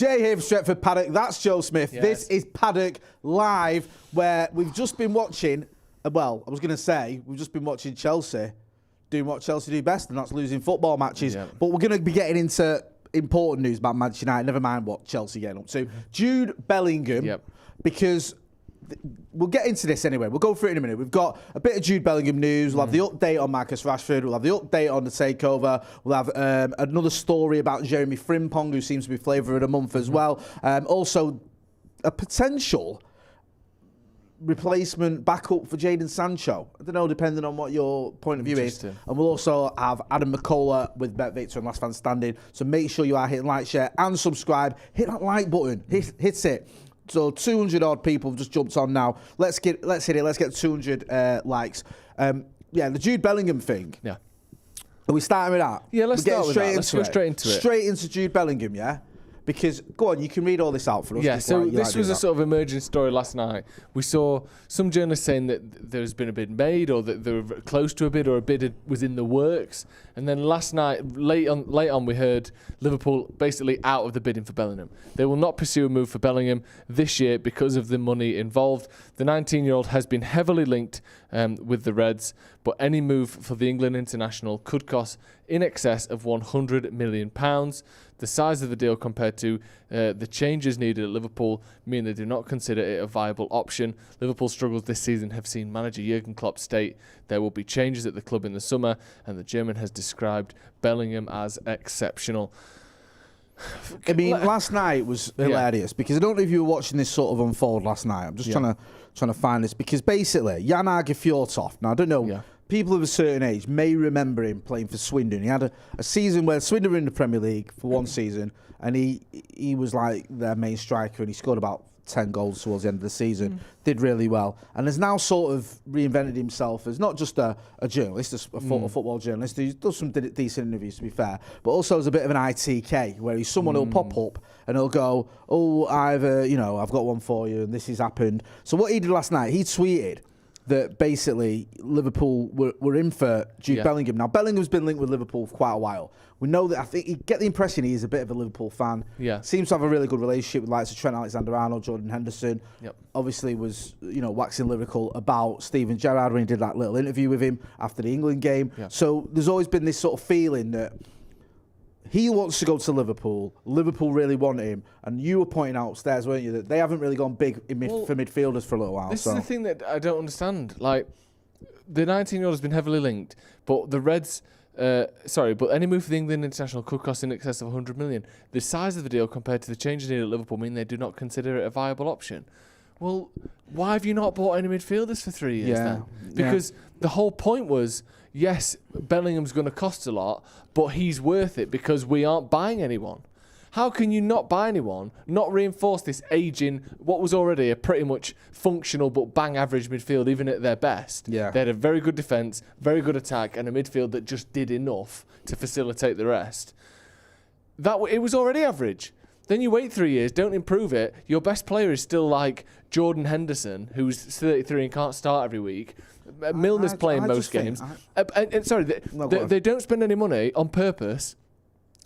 Jay here for Stretford Paddock. That's Joe Smith. Yes. This is Paddock Live, where we've just been watching, well, I was going to say, we've just been watching Chelsea doing what Chelsea do best, and that's losing football matches. Yeah. But we're going to be getting into important news about Manchester United, never mind what Chelsea getting up to. Jude Bellingham, because we'll get into this anyway. We'll go through it in a minute. We've got a bit of Jude Bellingham news. We'll have the update on Marcus Rashford. We'll have the update on the takeover. We'll have another story about Jeremie Frimpong, who seems to be flavour of the month as well. Also, a potential replacement backup for Jadon Sancho. I don't know, depending on what your point of view is. And we'll also have Adam McCullough with BetVictor and Last Man Standing. So make sure you are hitting like, share and subscribe. Hit that like button. Hit it. So 200 odd people have just jumped on now. Let's hit it. Let's get 200 likes. The Jude Bellingham thing. Yeah. Are we starting with that? Yeah, let's start with that. Let's go straight into it. Straight into Jude Bellingham, yeah? Because, go on, you can read all this out for us. Yeah, so this was a sort of emerging story last night. We saw some journalists saying that there's been a bid made, or that they were close to a bid, or a bid was in the works. And then last night, late on, we heard Liverpool basically out of the bidding for Bellingham. They will not pursue a move for Bellingham this year because of the money involved. The 19-year-old has been heavily linked with the Reds, but any move for the England international could cost in excess of £100 million. The size of the deal compared to the changes needed at Liverpool mean they do not consider it a viable option. Liverpool's struggles this season have seen manager Jurgen Klopp state there will be changes at the club in the summer, and the German has described Bellingham as exceptional. I mean, last night was hilarious because I don't know if you were watching this sort of unfold last night. I'm just trying to find this because basically Jan Fjortoft. Now I don't know. Yeah. People of a certain age may remember him playing for Swindon. He had a season where Swindon were in the Premier League for one season, and he was like their main striker, and he scored about 10 goals towards the end of the season. Did really well, and has now sort of reinvented himself as not just a journalist, a football journalist. He does some decent interviews, to be fair, but also as a bit of an ITK, where he's someone who'll pop up and he'll go, "Oh, I've got one for you, and this has happened." So what he did last night, he tweeted that basically Liverpool were in for Jude Bellingham. Now, Bellingham's been linked with Liverpool for quite a while. We know that. I think you get the impression he is a bit of a Liverpool fan. Yeah. Seems to have a really good relationship with likes of Trent Alexander-Arnold, Jordan Henderson. Yep. Obviously was, waxing lyrical about Steven Gerrard when he did that little interview with him after the England game. Yeah. So there's always been this sort of feeling that he wants to go to Liverpool. Liverpool really want him. And you were pointing out upstairs, weren't you, that they haven't really gone big for midfielders for a little while. This is the thing that I don't understand. Like, the 19-year-old has been heavily linked, but the Reds... but any move for the England international could cost in excess of £100 million. The size of the deal compared to the changes needed at Liverpool mean they do not consider it a viable option. Well, why have you not bought any midfielders for 3 years then? Because the whole point was, yes, Bellingham's going to cost a lot, but he's worth it because we aren't buying anyone. How can you not buy anyone, not reinforce this ageing, what was already a pretty much functional but bang average midfield, even at their best? Yeah. They had a very good defence, very good attack, and a midfield that just did enough to facilitate the rest. It was already average. Then you wait 3 years, don't improve it. Your best player is still like Jordan Henderson, who's 33 and can't start every week. Milner's playing most games. They don't spend any money on purpose.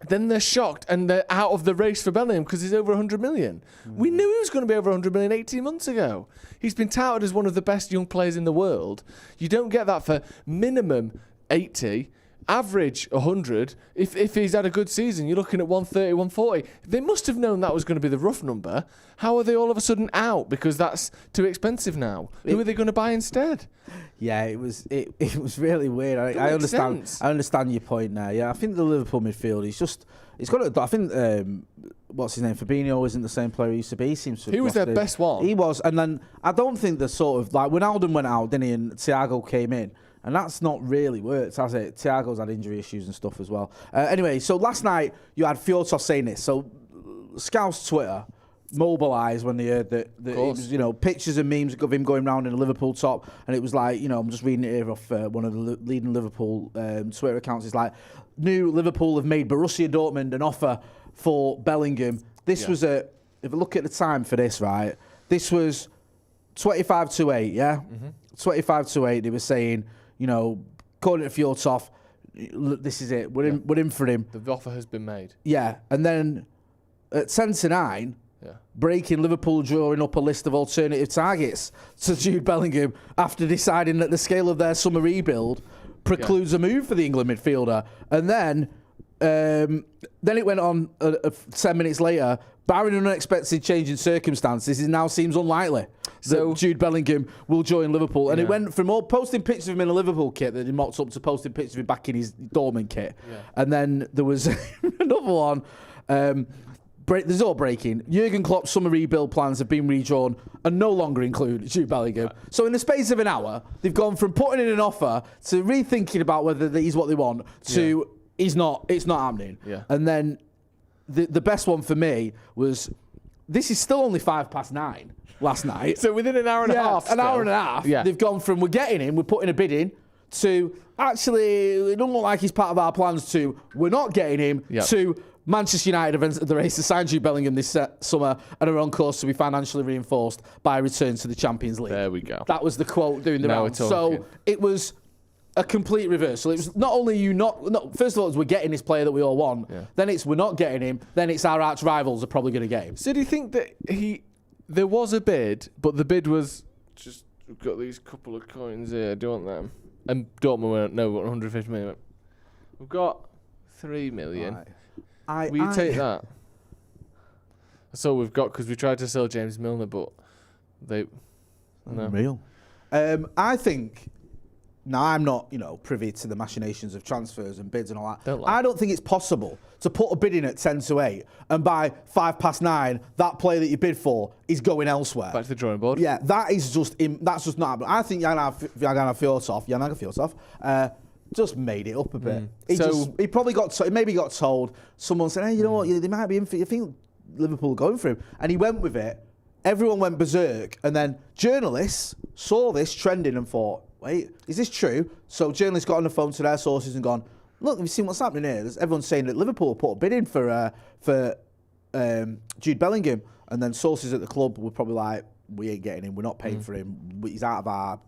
Then they're shocked and they're out of the race for Bellingham because he's over 100 million. We knew he was going to be over 100 million 18 months ago. He's been touted as one of the best young players in the world. You don't get that for minimum 80, average 100. If he's had a good season, you're looking at 130, 140. They must have known that was going to be the rough number. How are they all of a sudden out because that's too expensive now? Who are they going to buy instead? Yeah, it was really weird. I understand your point there. Yeah, I think the Liverpool midfield, he's got. I think what's his name, Fabinho isn't the same player he used to be. He was their best one. He was, and then I don't think the sort of like when Alden went out, didn't he, and Thiago came in. And that's not really worked, has it? Thiago's had injury issues and stuff as well. Anyway, so last night you had Fjortoft saying this. So Scouse Twitter mobilised when they heard that it was, pictures and memes of him going around in a Liverpool top. And it was like, I'm just reading it here off one of the leading Liverpool Twitter accounts. It's like, new Liverpool have made Borussia Dortmund an offer for Bellingham. This was if I look at the time for this, right, this was 25-8, yeah? 25-8, they were saying... according to Fjortoft, this is it. We're in for him. The offer has been made. Yeah, and then at 10-9, breaking Liverpool drawing up a list of alternative targets to Jude Bellingham after deciding that the scale of their summer rebuild precludes a move for the England midfielder. And then it went on 10 minutes later, barring an unexpected change in circumstances, it now seems unlikely that Jude Bellingham will join Liverpool. And it went from all posting pictures of him in a Liverpool kit that he mocked up to posting pictures of him back in his Dortmund kit. Yeah. And then there was another one. There's all breaking. Jurgen Klopp's summer rebuild plans have been redrawn and no longer include Jude Bellingham. So in the space of an hour, they've gone from putting in an offer to rethinking about whether he's what they want to it's not happening. Yeah. And then the best one for me was, this is still only 9:05 last night. So within an hour and a half. An hour and a half. Yeah. They've gone from we're getting him, we're putting a bid in, to actually it doesn't look like he's part of our plans, to we're not getting him, to Manchester United have entered the race to sign Jude Bellingham this summer and are on course to be financially reinforced by a return to the Champions League. There we go. That was the quote doing the round. So it was a complete reversal. It was not only first of all, it was we're getting this player that we all want. Yeah. Then it's we're not getting him. Then it's our arch rivals are probably going to get him. So do you think that there was a bid, but the bid was just, we've got these couple of coins here, do you want them? And Dortmund went, no, we want 150 million. We've got 3 million. Right. Will you take that? That's all we've got, because we tried to sell James Milner, but they... No. Real. I think... Now, I'm not, privy to the machinations of transfers and bids and all that. I don't think it's possible to put a bid in at 10-8 and by 9:05, that player that you bid for is going elsewhere. Back to the drawing board. Yeah, that's just not happening. I think Jan Fjortov just made it up a bit. He probably maybe got told, someone said, hey, you know what, they might be in for you. I think Liverpool are going for him. And he went with it. Everyone went berserk. And then journalists saw this trending and thought, wait, is this true? So journalists got on the phone to their sources and gone, look, have you seen what's happening here? Everyone's saying that Liverpool put a bid in for Jude Bellingham. And then sources at the club were probably like, we ain't getting him. We're not paying for him. He's out of our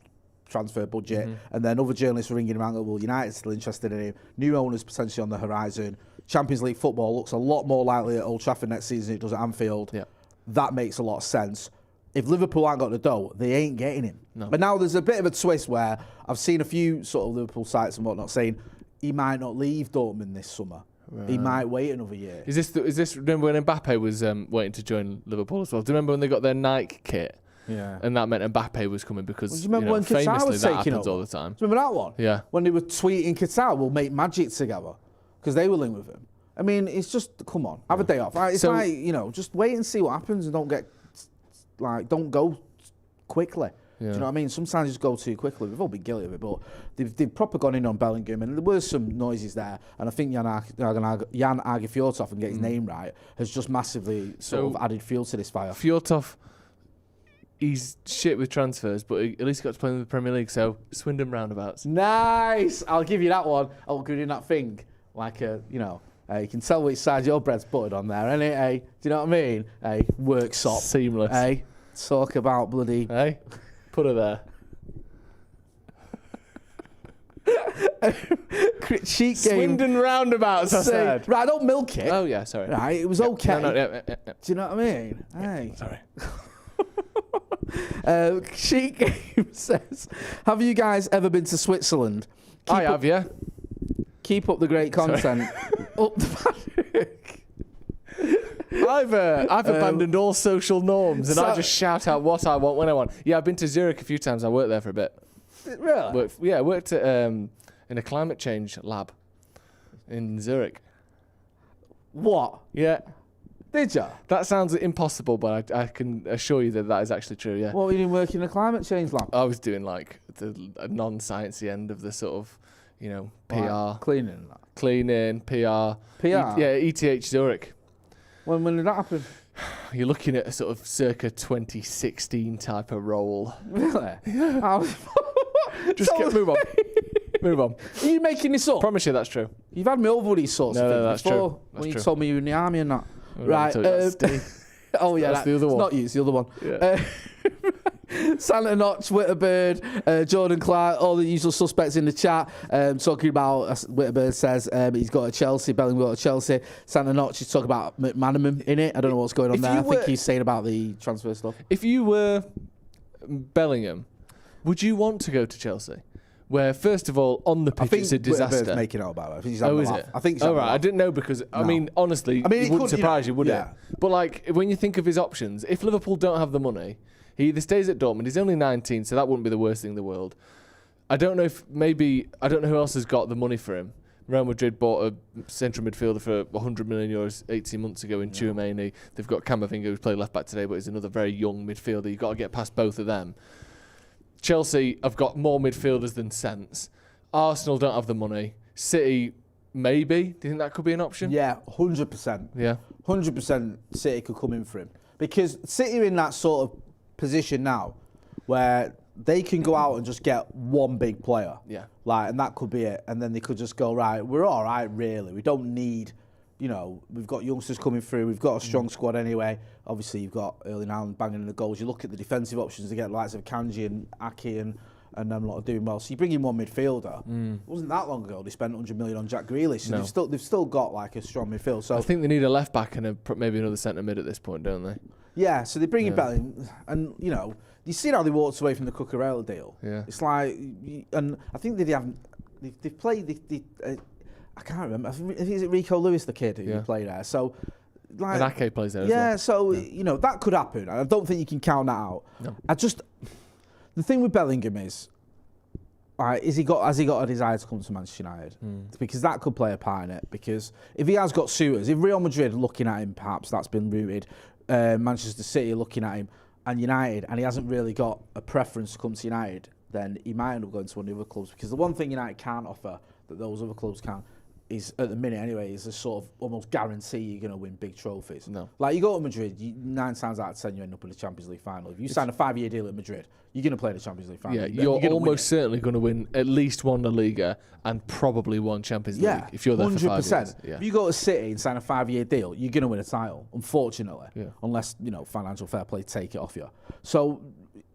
transfer budget. And then other journalists were ringing around, well, United's still interested in him. New owners potentially on the horizon. Champions League football looks a lot more likely at Old Trafford next season than it does at Anfield. Yeah. That makes a lot of sense. If Liverpool ain't got the dough, they ain't getting him. No. But now there's a bit of a twist where I've seen a few sort of Liverpool sites and whatnot saying he might not leave Dortmund this summer. Right. He might wait another year. Is this remember when Mbappe was waiting to join Liverpool as well? Do you remember when they got their Nike kit? Yeah. And that meant Mbappe was coming because do you remember when Qatar was that taking happens over? All the time. Do you remember that one? Yeah. When they were tweeting Qatar, we'll make magic together because they were linked with him. I mean, it's just, come on, have a day off. It's just wait and see what happens and don't go quickly. Yeah. Do you know what I mean? Sometimes you just go too quickly. We've all been guilty of it, but they've proper gone in on Bellingham, and there were some noises there. And I think Jan Fjortov, and get his name right, has just massively sort of added fuel to this fire. Fjortov, he's shit with transfers, but at least he got to play in the Premier League, so Swindon roundabouts. Nice! I'll give you that one. I'll give you that thing. Like, you can tell which side your bread's buttered on there, ain't it? Hey, do you know what I mean? Hey, work sop. Seamless. Hey, talk about bloody... Hey, put her there. Cheat game. Swindon roundabouts, I said. Right, don't milk it. Oh, yeah, sorry. Right, it was okay. No, do you know what I mean? Hey. Sorry. Cheat game says, have you guys ever been to Switzerland? I have, yeah. Keep up the great content. Up the I've abandoned all social norms and I just shout out what I want when I want. Yeah, I've been to Zurich a few times. I worked there for a bit. Really? I worked at, in a climate change lab in Zurich. What? Yeah. Did you? That sounds impossible, but I can assure you that is actually true, yeah. What were you doing working in a climate change lab? I was doing like the non-sciencey end of the sort of, PR. Like cleaning, PR. ETH Zurich. When did that happen? You're looking at a sort of circa 2016 type of role. Really? Yeah. Move on. Move on. Are you making this up? Promise you that's true. You've had me over with these sorts of things before. That's when true. You told me you were in the army and that. Oh, right. oh yeah, that's the other one. It's not you, it's the other one. Yeah. Santa Notch, Whitterbird, Jordan Clark, all the usual suspects in the chat. Talking about, Whitterbird says he's got a Chelsea, Bellingham got a Chelsea. Santa Notch is talking about McManaman in it. I don't know what's going on there. I think he's saying about the transfer stuff. If you were Bellingham, would you want to go to Chelsea? Where, first of all, on the pitch it's a disaster. Making out about it. I think he's is it? I think he's right. I didn't know because, I mean, honestly, it wouldn't surprise you, would it? But, like, when you think of his options, if Liverpool don't have the money, he either stays at Dortmund. He's only 19, so that wouldn't be the worst thing in the world. I don't know who else has got the money for him. Real Madrid bought a central midfielder for €100 million 18 months ago in Tchouaméni. They've got Camavinga, who's played left back today, but he's another very young midfielder. You've got to get past both of them. Chelsea have got more midfielders than sense. Arsenal don't have the money. City, maybe. Do you think that could be an option? Yeah, 100%. Yeah. 100% City could come in for him. Because City are in that sort of position now where they can go out and just get one big player. Yeah. And that could be it. And then they could just go, right, we're all right, really. We don't need... we've got youngsters coming through. We've got a strong squad anyway. Obviously, you've got Erling Haaland banging in the goals. You look at the defensive options to get the likes of Kanji and Aki and them lot are doing well. So you bring in one midfielder. It wasn't that long ago they spent 100 million on Jack Grealish. So they've still got like a strong midfield. So I think they need a left back and maybe another centre mid at this point, don't they? Yeah. So they bring in Bellingham, and you see how they walked away from the Cucurella deal. Yeah. It's like, and I think they've played. I can't remember. I think is it Rico Lewis, the kid who played there. So, and Ake plays there as well. Yeah, so that could happen. I don't think you can count that out. No. The thing with Bellingham is, has he got a desire to come to Manchester United? Because that could play a part in it. Because if he has got suitors, if Real Madrid are looking at him, perhaps that's been rooted. Manchester City are looking at him, and United, and he hasn't really got a preference to come to United, then he might end up going to one of the other clubs. Because the one thing United can't offer that those other clubs can't is, at the minute anyway, is a sort of almost guarantee you're going to win big trophies. No. Like, you go to Madrid, 9 times out of 10 you end up in the Champions League final. If you sign a 5-year deal at Madrid, you're going to play the Champions League final. Yeah, you're almost certainly going to win at least one La Liga and probably one Champions League if you're there 100%. For 5 years. Yeah. If you go to City and sign a 5-year deal, you're going to win a title, unfortunately. Yeah. Unless, financial fair play take it off you. So,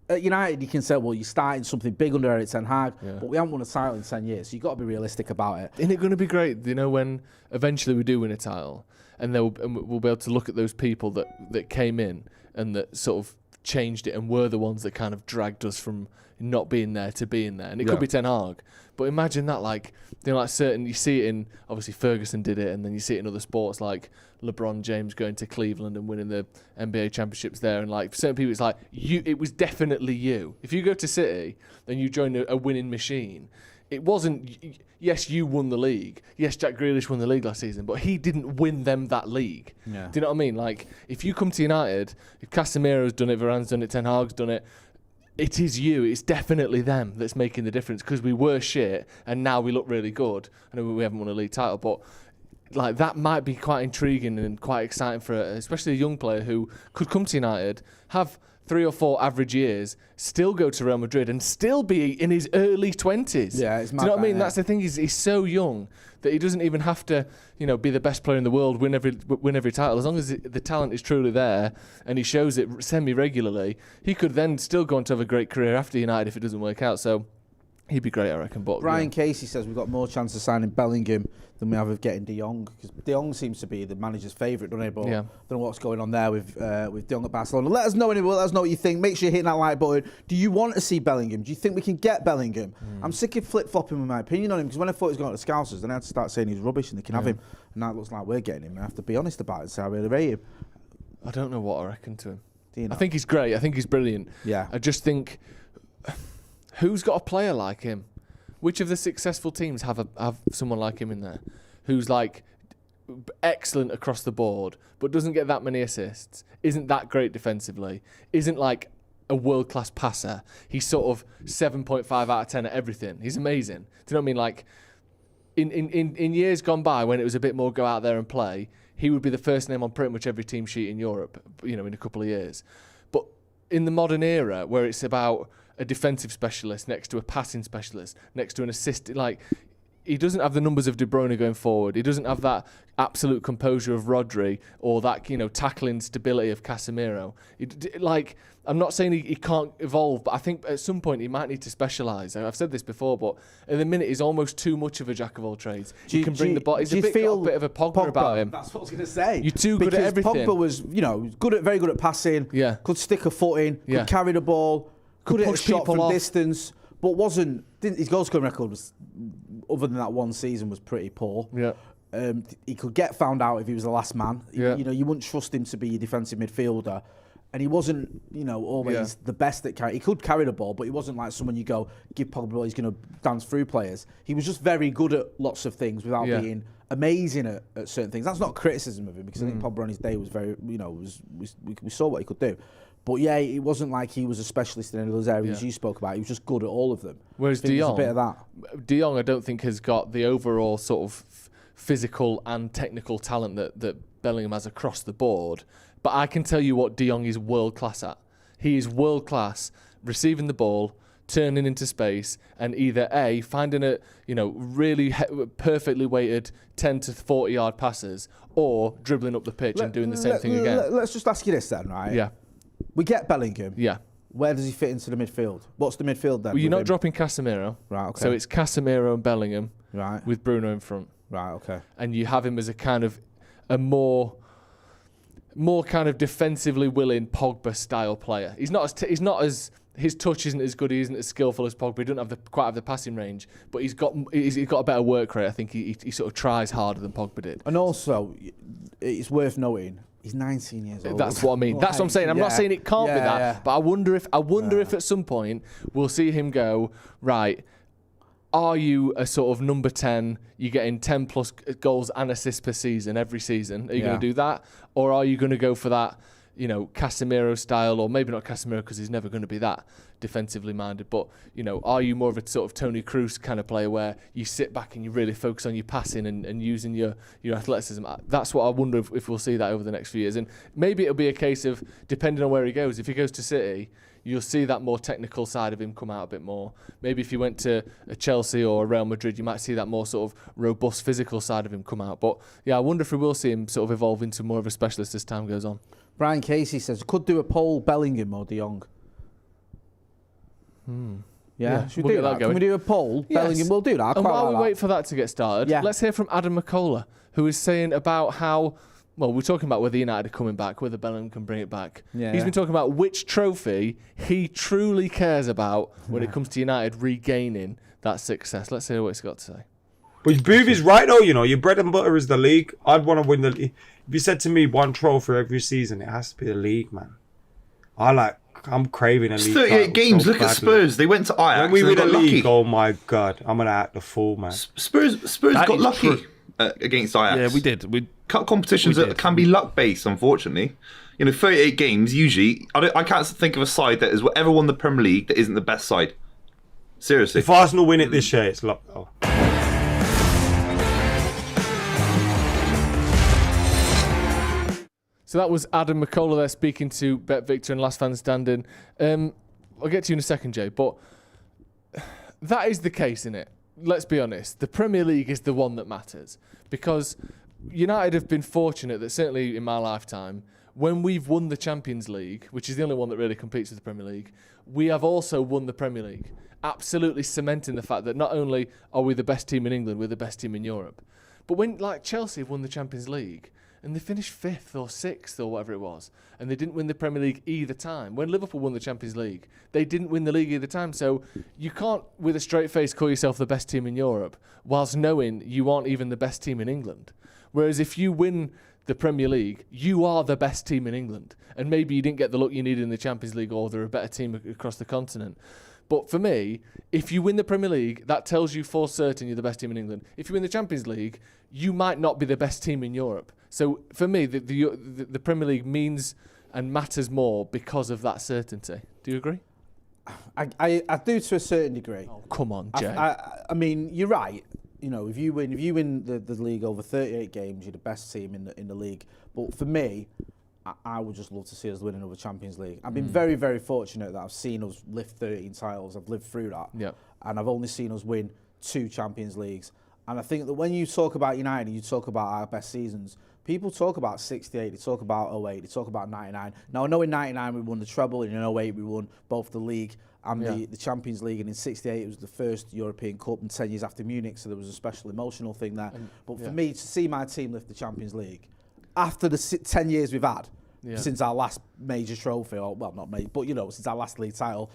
at United, you can say, well, you're starting something big under Erik ten Hag, but we haven't won a title in 10 years, so you've got to be realistic about it. Isn't it going to be great, when eventually we do win a title, and we'll be able to look at those people that came in and that sort of changed it and were the ones that kind of dragged us from not being there to being there. And it could be Ten Hag, but imagine that, you see it in, obviously Ferguson did it, and then you see it in other sports like LeBron James going to Cleveland and winning the NBA championships there, and like for certain people it's like it was definitely you. If you go to City and you join a winning machine, it wasn't, yes, you won the league. Yes, Jack Grealish won the league last season, but he didn't win them that league. Yeah. Do you know what I mean? Like, if you come to United, if Casemiro's done it, Varane's done it, Ten Hag's done it, it is you. It's definitely them that's making the difference, because we were shit and now we look really good. I know we haven't won a league title, but like that might be quite intriguing and quite exciting for especially a young player who could come to United, have 3 or 4 average years, still go to Real Madrid and still be in his early 20s. Yeah, it's mad. Do you know what I mean? That's the thing. He's so young that he doesn't even have to, be the best player in the world, win every title. As long as the talent is truly there and he shows it semi-regularly, he could then still go on to have a great career after United if it doesn't work out. So he'd be great, I reckon. But Brian Casey says we've got more chance of signing Bellingham than we have of getting De Jong, because De Jong seems to be the manager's favourite, doesn't he? But I don't know what's going on there with De Jong at Barcelona. Let us know anyway. Let us know what you think. Make sure you hit that like button. Do you want to see Bellingham? Do you think we can get Bellingham? I'm sick of flip-flopping with my opinion on him, because when I thought he was going to the Scousers, then I had to start saying he's rubbish and they can have him. And now it looks like we're getting him. I have to be honest about it and say I really rate him. I don't know what I reckon to him. Do you know? I think he's great. I think he's brilliant. Yeah. I just think, who's got a player like him? Which of the successful teams have someone like him in there, who's like excellent across the board, but doesn't get that many assists, isn't that great defensively, isn't like a world-class passer. He's sort of 7.5 out of 10 at everything. He's amazing. Do you know what I mean? Like in years gone by, when it was a bit more go out there and play, he would be the first name on pretty much every team sheet in Europe, in a couple of years. But in the modern era, where it's about a defensive specialist next to a passing specialist, next to an assist, like, he doesn't have the numbers of De Bruyne going forward. He doesn't have that absolute composure of Rodri or that, tackling stability of Casemiro. I'm not saying he can't evolve, but I think at some point he might need to specialise. I've said this before, but at the minute he's almost too much of a jack of all trades. He can bring the ball. He's a bit of a Pogba about him. That's what I was going to say. You're too good at everything. Pogba was, very good at passing. Yeah. Could stick a foot in. Could carry the ball. Could hit a shot from distance. But his goal scoring record was, other than that one season, was pretty poor. Yeah. He could get found out if he was the last man. Yeah. You wouldn't trust him to be a defensive midfielder. And he wasn't, always the best at carry. He could carry the ball, but he wasn't like someone you go, give Pogba the ball, he's going to dance through players. He was just very good at lots of things without being amazing at certain things. That's not criticism of him, because I think Pogba on his day was very, we saw what he could do. But it wasn't like he was a specialist in any of those areas you spoke about. He was just good at all of them. Whereas De Jong, a bit of that. De Jong, I don't think has got the overall sort of physical and technical talent that Bellingham has across the board. But I can tell you what De Jong is world class at. He is world class receiving the ball, turning into space, and either A, finding a really perfectly weighted 10 to 40 yard passes, or dribbling up the pitch and doing the same thing again. Let's just ask you this then, right? Yeah. We get Bellingham. Yeah. Where does he fit into the midfield? What's the midfield then? Well, you're not dropping Casemiro. Right, okay. So it's Casemiro and Bellingham with Bruno in front. Right, okay. And you have him as a more kind of defensively willing Pogba style player. He's not as his touch isn't as good. He isn't as skillful as Pogba. He doesn't quite have the passing range, but he's got a better work rate. I think he sort of tries harder than Pogba did. And also, it's worth noting, he's 19 years old. That's what I mean. That's what I'm saying. I'm not saying it can't be that, but I wonder if at some point we'll see him go, right, are you a sort of number 10, you're getting 10 plus goals and assists per season every season? Are you going to do that? Or are you going to go for that, Casemiro style, or maybe not Casemiro because he's never going to be that defensively minded, but, are you more of a sort of Toni Kroos kind of player where you sit back and you really focus on your passing and using your athleticism? That's what I wonder if we'll see that over the next few years. And maybe it'll be a case of, depending on where he goes, if he goes to City, you'll see that more technical side of him come out a bit more. Maybe if you went to a Chelsea or a Real Madrid, you might see that more sort of robust physical side of him come out. But yeah, I wonder if we will see him sort of evolve into more of a specialist as time goes on. Brian Casey says, could do a poll Bellingham or De Jong. Yeah, should we do that? Can we do a poll? Yes. Bellingham, we'll do that. And while we wait for that to get started, let's hear from Adam McCullough, who is saying about how, well, we're talking about whether United are coming back, whether Bellingham can bring it back. He's been talking about which trophy he truly cares about when it comes to United regaining that success. Let's hear what he's got to say. But Booth is right, though. Your bread and butter is the league. I'd want to win the league. If you said to me one trophy every season, it has to be the league, man. I'm craving a league. It's 38 games. Look at Spurs. They went to Ajax. When we win a league, lucky. oh my God, I'm gonna act the fool, man. Spurs got lucky against Ajax. Yeah, we did. We cut competitions that can be luck based, unfortunately. 38 games usually. I can't think of a side that has ever won the Premier League that isn't the best side. Seriously. If Arsenal win it this year, it's luck though. So that was Adam McCullough there speaking to BetVictor and Last Fan Standing. I'll get to you in a second, Jay, but that is the case, isn't it? Let's be honest. The Premier League is the one that matters, because United have been fortunate that, certainly in my lifetime, when we've won the Champions League, which is the only one that really competes with the Premier League, we have also won the Premier League, absolutely cementing the fact that not only are we the best team in England, we're the best team in Europe. But when, like, Chelsea have won the Champions League, and they finished 5th or 6th or whatever it was, and they didn't win the Premier League either time. When Liverpool won the Champions League, they didn't win the league either time. So you can't, with a straight face, call yourself the best team in Europe whilst knowing you aren't even the best team in England. Whereas if you win the Premier League, you are the best team in England. And maybe you didn't get the luck you needed in the Champions League, or they're a better team across the continent. But for me, if you win the Premier League, that tells you for certain you're the best team in England. If you win the Champions League, you might not be the best team in Europe. So for me, the Premier League means and matters more because of that certainty. Do you agree? I do to a certain degree. Oh, come on, Jay. I mean, you're right. If you win the league over 38 games, you're the best team in the league. But for me, I would just love to see us win another Champions League. I've been very, very fortunate that I've seen us lift 13 titles. I've lived through that. Yeah. And I've only seen us win 2 Champions Leagues. And I think that when you talk about United, you talk about our best seasons. People talk about 68, they talk about 08, they talk about 99. Now, I know in 99 we won the treble, and in 08 we won both the league and the Champions League, and in 68 it was the first European Cup, and 10 years after Munich, so there was a special emotional thing there. But for me, to see my team lift the Champions League, after the 10 years we've had, since our last major trophy, or well, not major, but since our last league title,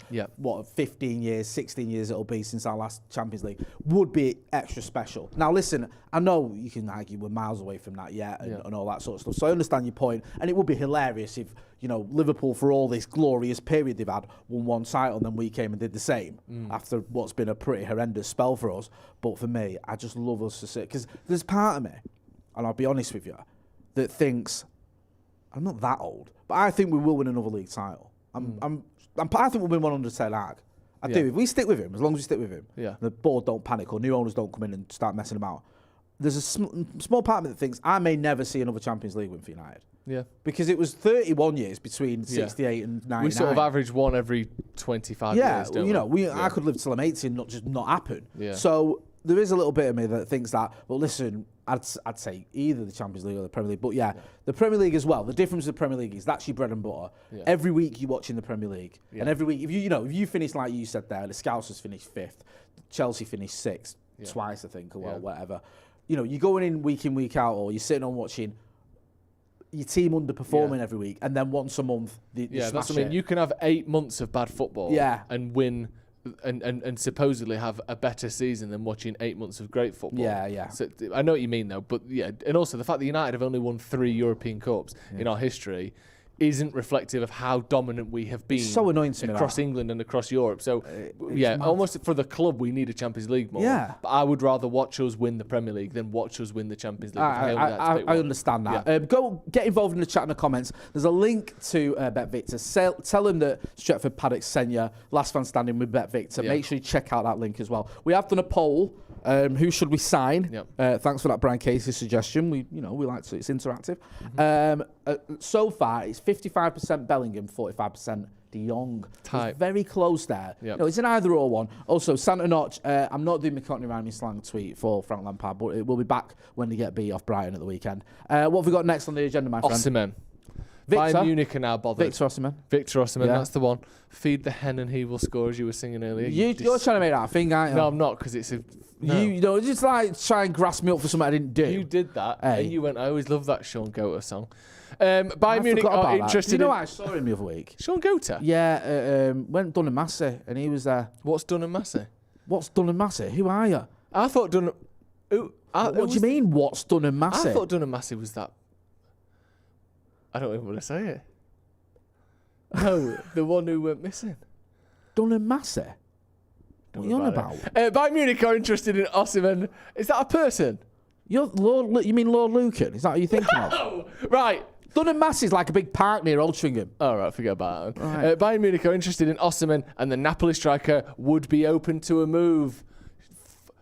15 years, 16 years it'll be since our last Champions League, would be extra special. Now listen, I know you can argue we're miles away from that yet and all that sort of stuff, so I understand your point, and it would be hilarious if, Liverpool, for all this glorious period they've had, won one title and then we came and did the same after what's been a pretty horrendous spell for us. But for me, I just love us to sit, because there's part of me, and I'll be honest with you, that thinks, I'm not that old, but I think we will win another league title. I think we'll win one under Ten Hag. I do. If we stick with him, as long as we stick with him, the board don't panic or new owners don't come in and start messing about. There's a small part of me that thinks I may never see another Champions League win for United. Yeah. Because it was 31 years between 68 and 99. We sort of average one every 25 years, don't we? I could live till I'm 80 and not happen. Yeah. So there is a little bit of me that thinks that, well, listen, I'd say either the Champions League or the Premier League. But the Premier League as well. The difference with the Premier League is that's your bread and butter. Yeah. Every week you're watching the Premier League. Yeah. And every week, if you finish like you said there, the Scousers finished 5th, Chelsea finished 6th, twice I think, or whatever. You're going in, week out, or you're sitting on watching your team underperforming every week, and then once a month, that's what I mean. You can have 8 months of bad football and win and supposedly have a better season than watching 8 months of great football. Yeah. So I know what you mean, though, but and also the fact that United have only won 3 European Cups in our history isn't reflective of how dominant we have been. It's so annoying to me across England and across Europe. So almost for the club we need a Champions League more. Yeah. But I would rather watch us win the Premier League than watch us win the Champions League. I understand that. Go get involved in the chat in the comments. There's a link to BetVictor. Tell them that Stretford Paddock sent you last fan standing with BetVictor. Make sure you check out that link as well. We have done a poll. Who should we sign? Thanks for that Brian Casey suggestion. We like to. It's interactive. So far, it's 55% Bellingham, 45% De Jong. It's very close there. It's an either or one. Also, Santa Notch. I'm not doing McCartney rhyming slang tweet for Frank Lampard, but it will be back when they get beat off Brighton at the weekend. What have we got next on the agenda, my friend? Osimhen. Bayern Munich are now bothered. Victor Osimhen, that's the one. Feed the hen and he will score, as you were singing earlier. You're trying to make that thing, aren't you? No, I'm not, because it's a... No. Just like try and grasp me up for something I didn't do. You did that, and you went, I always love that Sean Goater song. Bayern Munich are interested in... I saw him the other week. Sean Goater? Yeah, went Dun and Massey, and he was there. What's Dun and Massey? What's Dun and Massey? Who are you? I thought Dun... What do you mean, what's Dun and Massey? I thought Dun and Massey was that... I don't even want to say it. No, the one who went missing. Dun and Massey? What are you on about? Bayern Munich are interested in Osimhen. Is that a person? You mean Lord Lucan? Is that what you're thinking of? Right. Dun and Massey is like a big park near Altrincham. All right, forget about that. Right. Bayern Munich are interested in Osimhen, and the Napoli striker would be open to a move.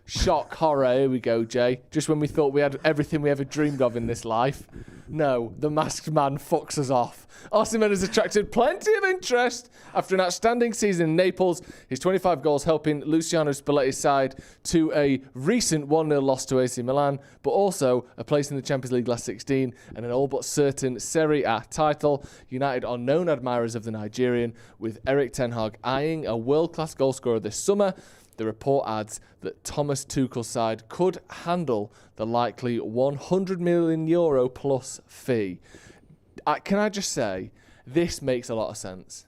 Shock, horror, here we go, Jay. Just when we thought we had everything we ever dreamed of in this life. No, the masked man fucks us off. Osimhen has attracted plenty of interest after an outstanding season in Naples. His 25 goals helping Luciano Spalletti's side to a recent 1-0 loss to AC Milan, but also a place in the Champions League last 16 and an all but certain Serie A title. United are known admirers of the Nigerian, with Erik ten Hag eyeing a world-class goalscorer this summer. The report adds that Thomas Tuchel's side could handle the likely €100 million plus fee. Can I just say, this makes a lot of sense.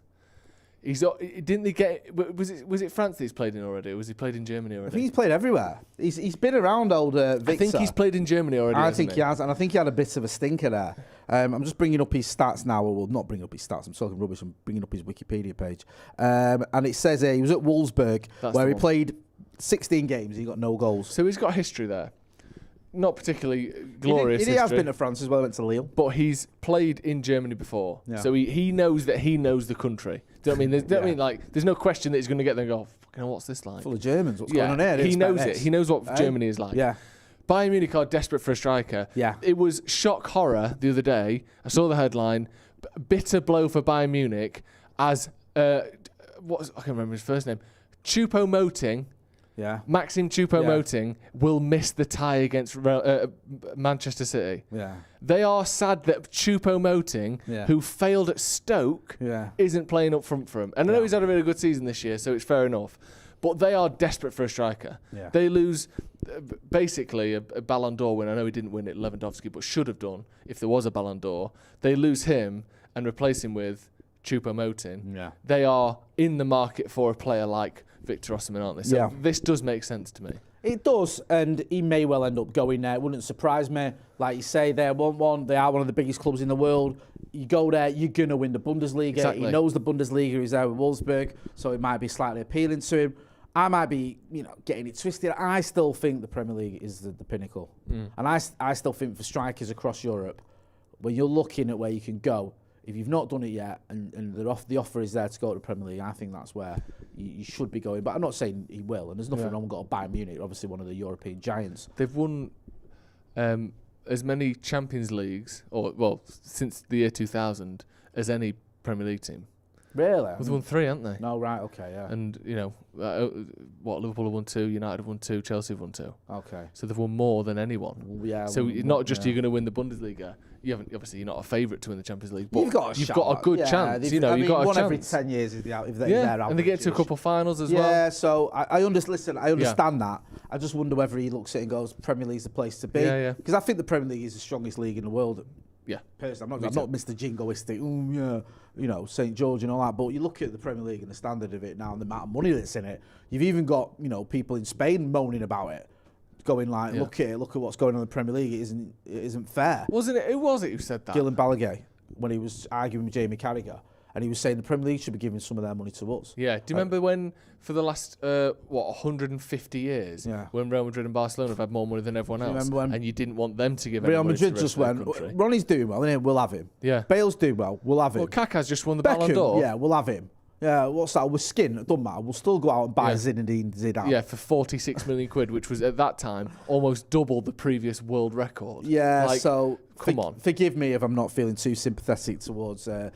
Didn't they get? Was it France that he's played in already? Or was he played in Germany already? I think he's played everywhere. He's been around old Victor. I think he's played in Germany already. I think he has, and I think he had a bit of a stinker there. I'm just bringing up his stats now. Well, not bringing up his stats. I'm talking rubbish. I'm bringing up his Wikipedia page, and it says he was at Wolfsburg, where he played 16 games. He got no goals. So he's got history there. Not particularly glorious. He has been to France as well. Went to Lille, but he's played in Germany before, so he knows that he knows the country. Do you know what I mean? There's no question that he's going to get there and go, "Fucking hell, what's this like?" Full of Germans. What's going on here? He knows it. He knows what Germany is like. Yeah. Bayern Munich are desperate for a striker. Yeah. It was shock horror the other day. I saw the headline: "Bitter blow for Bayern Munich," as I can't remember his first name. Choupo-Moting Yeah. Maxim Choupo-Moting will miss the tie against Manchester City. Yeah. They are sad that Choupo-Moting, who failed at Stoke, isn't playing up front for him. And I know he's had a really good season this year, so it's fair enough. But they are desperate for a striker. Yeah. They lose basically a Ballon d'Or win. I know he didn't win it, Lewandowski, but should have done if there was a Ballon d'Or. They lose him and replace him with Choupo-Moting. Yeah. They are in the market for a player like Victor Osimhen, aren't they? So this does make sense to me. It does, and he may well end up going there. It wouldn't surprise me. Like you say, they are one of the biggest clubs in the world. You go there, you're going to win the Bundesliga. Exactly. He knows the Bundesliga. He's there with Wolfsburg, so it might be slightly appealing to him. I might be, getting it twisted. I still think the Premier League is the pinnacle. And I still think for strikers across Europe, when you're looking at where you can go, if you've not done it yet and the offer is there to go to the Premier League, I think that's where you should be going. But I'm not saying he will, and there's nothing wrong with got Bayern Munich, obviously one of the European giants. They've won as many Champions Leagues, since the year 2000, as any Premier League team. Really? They've won 3, haven't they? No, right, okay, yeah. And, Liverpool have won 2, United have won 2, Chelsea have won 2. Okay. So they've won more than anyone. Yeah. So not just you're going to win the Bundesliga. You're not a favourite to win the Champions League, but you've got a good chance. You've got a chance. Every 10 years if they're out. And they get to a couple of finals as well. Yeah, so I understand that. I just wonder whether he looks at it and goes, Premier League's the place to be. Yeah. Because I think the Premier League is the strongest league in the world. Yeah. Personally, I'm not Mr. Jingoistic, St. George and all that, but you look at the Premier League and the standard of it now and the amount of money that's in it. You've even got, people in Spain moaning about it, going like, look at what's going on in the Premier League. It isn't fair. Wasn't it? Who was it who said that? Gillan Ballaghay, when he was arguing with Jamie Carragher. And he was saying the Premier League should be giving some of their money to us. Yeah. Do you remember when, for the last 150 years, when Real Madrid and Barcelona have had more money than everyone else, and you didn't want them to give Real money Madrid to just went, Ronnie's doing well, innit? We'll have him. Yeah. Bale's doing well, we'll have him. Well, Kaká's just won the Beckham, Ballon d'Or. Yeah, we'll have him. Yeah, what's that? With skin, it doesn't matter. We'll still go out and buy Zinedine Zidane. Yeah, for 46 million quid, which was at that time almost double the previous world record. Yeah, so come on. Forgive me if I'm not feeling too sympathetic towards the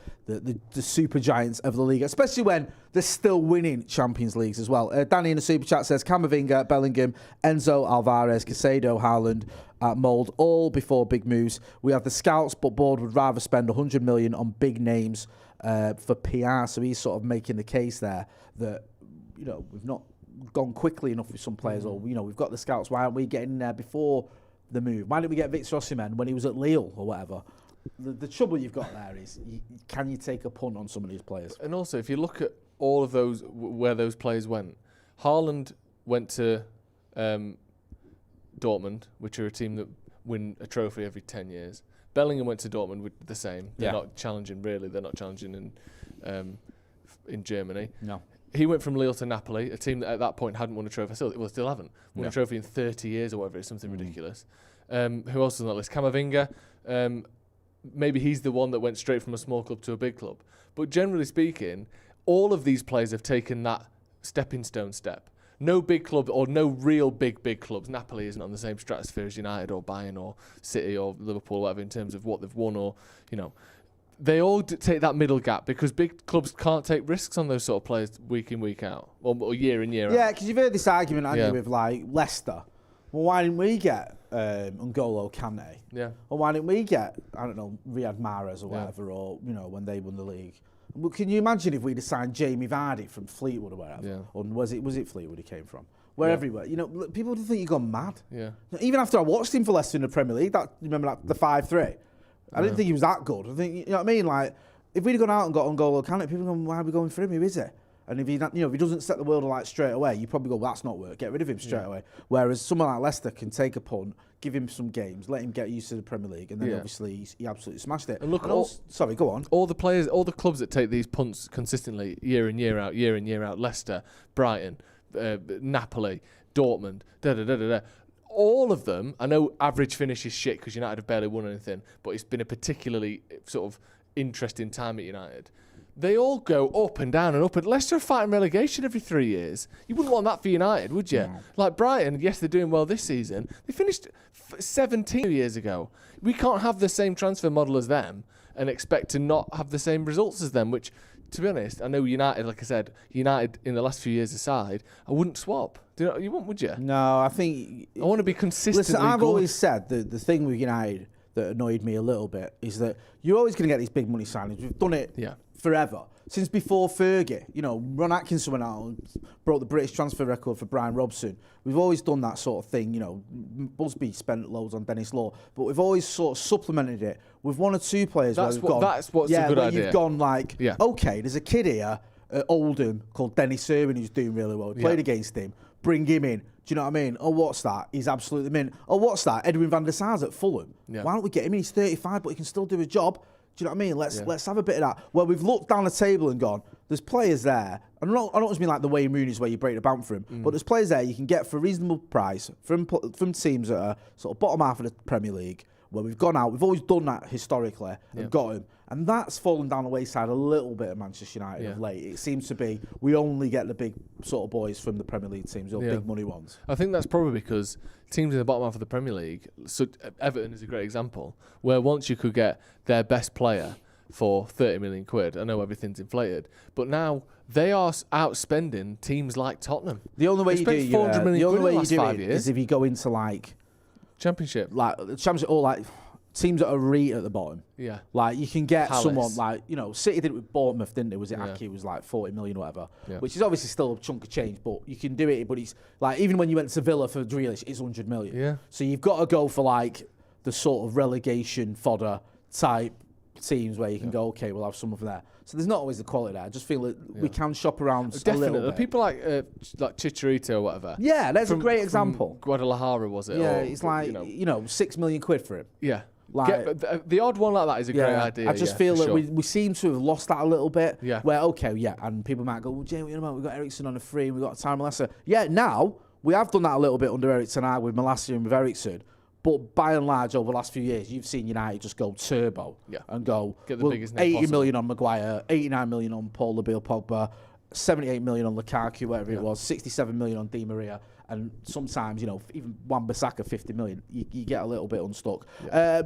super giants of the league, especially when they're still winning Champions Leagues as well. Danny in the super chat says Camavinga, Bellingham, Enzo, Alvarez, Caicedo, Haaland, Mould, all before big moves. We have the scouts, but Board would rather spend 100 million on big names for PR. So he's sort of making the case there that we've not gone quickly enough with some players, or we've got the scouts. Why aren't we getting there before the move? Why didn't we get Victor Osimhen when he was at Lille or whatever? The trouble you've got there is, can you take a punt on some of these players? And also, if you look at all of those, where those players went, Haaland went to Dortmund, which are a team that win a trophy every 10 years. Bellingham went to Dortmund with the same. They're not challenging, really. They're not challenging in Germany. No. He went from Lille to Napoli, a team that at that point hadn't won a trophy. Still haven't won a trophy in 30 years or whatever. It's something ridiculous. Who else is on that list? Camavinga. Maybe he's the one that went straight from a small club to a big club. But generally speaking, all of these players have taken that stepping stone step. No big club, or no real big clubs. Napoli isn't on the same stratosphere as United or Bayern or City or Liverpool or whatever in terms of what they've won, or they all take that middle gap because big clubs can't take risks on those sort of players week in, week out, or year in, year out. Yeah, because you've heard this argument, haven't you, with like Leicester. Well, why didn't we get N'Golo Kante? Yeah. Or why didn't we get, I don't know, Riyad Mahrez or whatever, or when they won the league? Well, can you imagine if we'd have signed Jamie Vardy from Fleetwood or wherever? Yeah. Or was it Fleetwood he came from? Everywhere. People would think you've gone mad. Yeah. Even after I watched him for Leicester in the Premier League, remember the 5-3? I didn't think he was that good. I think, you know what I mean? Like, if we'd have gone out and got N'Golo Kante, people would go, why are we going for him? Who is it? And if he doesn't set the world alight straight away, you probably go, well, that's not work. Get rid of him straight away. Whereas someone like Leicester can take a punt, give him some games, let him get used to the Premier League, and then obviously he absolutely smashed it. And look, sorry, go on. All the players, all the clubs that take these punts consistently, year in, year out, Leicester, Brighton, Napoli, Dortmund, all of them. I know average finish is shit because United have barely won anything, but it's been a particularly sort of interesting time at United. They all go up and down and up. And Leicester are fighting relegation every 3 years. You wouldn't want that for United, would you? No. Like Brighton, yes, they're doing well this season. They finished 17 years ago. We can't have the same transfer model as them and expect to not have the same results as them, which to be honest, I know United, like I said, United in the last few years aside, I wouldn't swap. You wouldn't, would you? No, I think... I want to be consistently Listen, I've good. always said the thing with United that annoyed me a little bit is that you're always going to get these big money signings. We've done it forever. Since before Fergie, Ron Atkinson went out and broke the British transfer record for Brian Robson. We've always done that sort of thing. Busby spent loads on Dennis Law, but we've always sort of supplemented it with one or two players. That's what's a good idea. You've gone like, okay, there's a kid here at Oldham called Dennis Irwin who's doing really well. We played against him. Bring him in. Do you know what I mean? Oh, what's that? He's absolutely mint. Oh, what's that? Edwin van der Sar's at Fulham. Yeah. Why don't we get him in? He's 35, but he can still do his job. Do you know what I mean? Let's have a bit of that. Well, we've looked down the table and gone, there's players there. I don't just mean like the Wayne Rooney's where you break the bank for him, but there's players there you can get for a reasonable price from teams that are sort of bottom half of the Premier League, where we've gone out. We've always done that historically and got him. And that's fallen down the wayside a little bit at Manchester United of late. It seems to be we only get the big sort of boys from the Premier League teams, or big money ones. I think that's probably because teams in the bottom half of the Premier League, so Everton is a great example, where once you could get their best player for 30 million quid, I know everything's inflated, but now they are outspending teams like Tottenham. The only way you do it years is if you go into like Championship, or like teams that are right at the bottom. Yeah. Like you can get Palace. someone like, City did it with Bournemouth, didn't they? Was it Aki was like 40 million or whatever, which is obviously still a chunk of change, but you can do it. But it's like, even when you went to Villa for Grealish, it's 100 million. Yeah. So you've got to go for like the sort of relegation fodder type teams where you can go, okay, we'll have some of there. So there's not always the quality there. I just feel that we can shop around a little bit. People like Chicharito or whatever. Yeah, that's a great example. Guadalajara, was it? Yeah, it's like, 6 million quid for him. Yeah. Like, the odd one like that is a great idea. I just feel that we seem to have lost that a little bit. Yeah. Where, and people might go, well, Jay, what you know about? We've got Eriksen on a free and we've got Tyrone Malacia. Yeah, now we have done that a little bit under Eric Ten Hag with Malacia and with Eriksen. But by and large, over the last few years, you've seen United just go turbo and go, get the biggest name 80 possible. million on Maguire, 89 million on Paul Labille Pogba, 78 million on Lukaku, whatever it was, 67 million on Di Maria, and sometimes, even Wan-Bissaka, 50 million, you get a little bit unstuck. Yeah.